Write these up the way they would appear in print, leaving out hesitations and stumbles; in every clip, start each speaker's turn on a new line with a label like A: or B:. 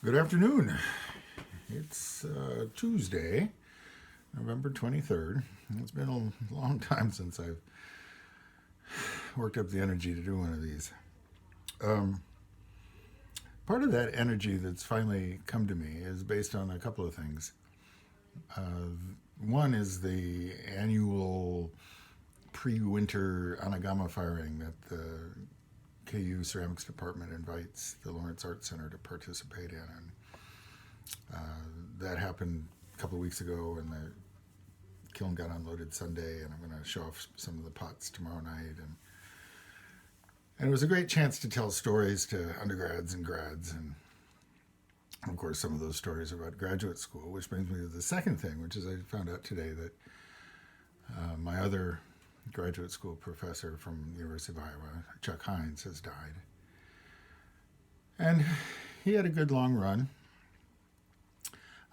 A: Good afternoon. It's Tuesday, November 23rd. It's been a long time since I've worked up the energy to do one of these. Um, Part of that energy that's finally come to me is based on a couple of things. One is the annual pre-winter Anagama firing that the KU ceramics department invites the Lawrence Art Center to participate in. And that happened a couple of weeks ago, and the kiln got unloaded Sunday, and I'm going to show off some of the pots tomorrow night. And it was a great chance to tell stories to undergrads and grads, and of course some of those stories are about graduate school, which brings me to the second thing, which is I found out today that my other graduate school professor from the University of Iowa, Chuck Hindes, has died. And he had a good long run.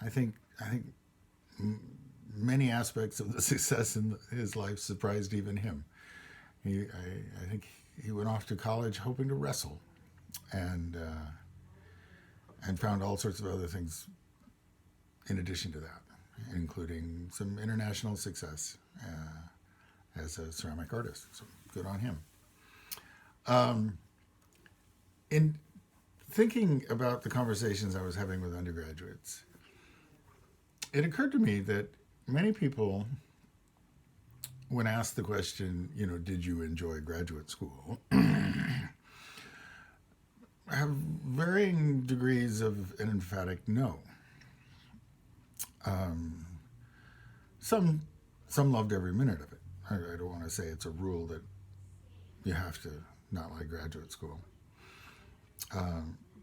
A: I think many aspects of the success in his life surprised even him. I think he went off to college hoping to wrestle, and found all sorts of other things in addition to that, including some international success as a ceramic artist. So good on him. In thinking about the conversations I was having with undergraduates, it occurred to me that many people, when asked the question, did you enjoy graduate school, have varying degrees of an emphatic no. Some loved every minute of it. I don't want to say it's a rule that you have to not like graduate school.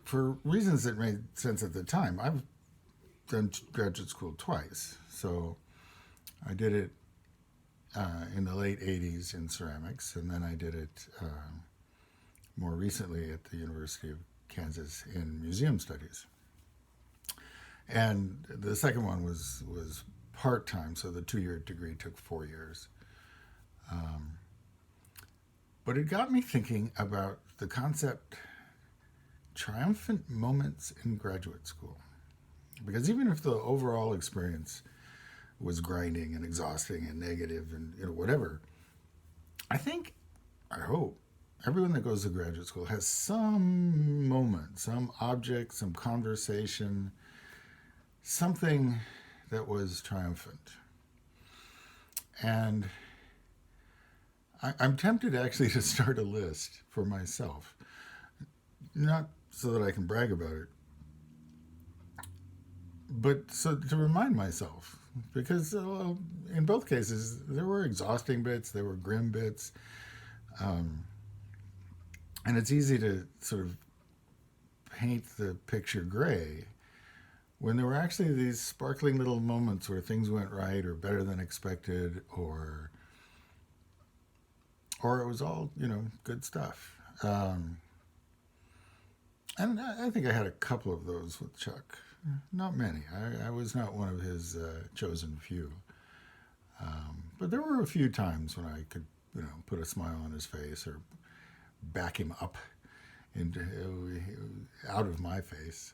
A: For reasons that made sense at the time, I've done graduate school twice. So I did it in the late 80s in ceramics, and then I did it more recently at the University of Kansas in museum studies. And the second one was part-time, so the 2-year degree took 4 years. But it got me thinking about the concept triumphant moments in graduate school. Because even if the overall experience was grinding and exhausting and negative and whatever, I hope, everyone that goes to graduate school has some moment, some object, some conversation, something that was triumphant. And I'm tempted actually to start a list for myself, not so that I can brag about it, but so to remind myself, because in both cases there were exhausting bits, there were grim bits, and it's easy to sort of paint the picture gray when there were actually these sparkling little moments where things went right or better than expected, or it was all good stuff. And I think I had a couple of those with Chuck. Not many. I was not one of his chosen few. But there were a few times when I could, put a smile on his face or back him up out of my face.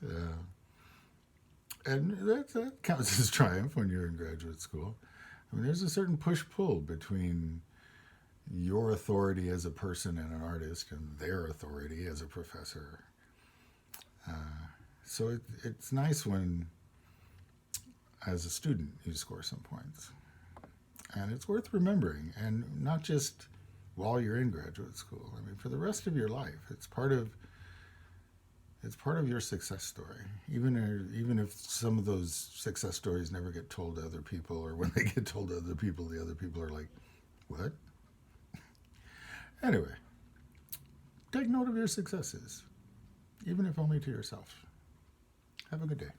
A: And that counts as triumph when you're in graduate school. I mean, there's a certain push-pull between your authority as a person and an artist and their authority as a professor. So it's nice when, as a student, you score some points. And it's worth remembering, and not just while you're in graduate school. I mean, for the rest of your life, it's part of your success story. Even if some of those success stories never get told to other people, or when they get told to other people, the other people are like, "What?" Anyway, take note of your successes, even if only to yourself. Have a good day.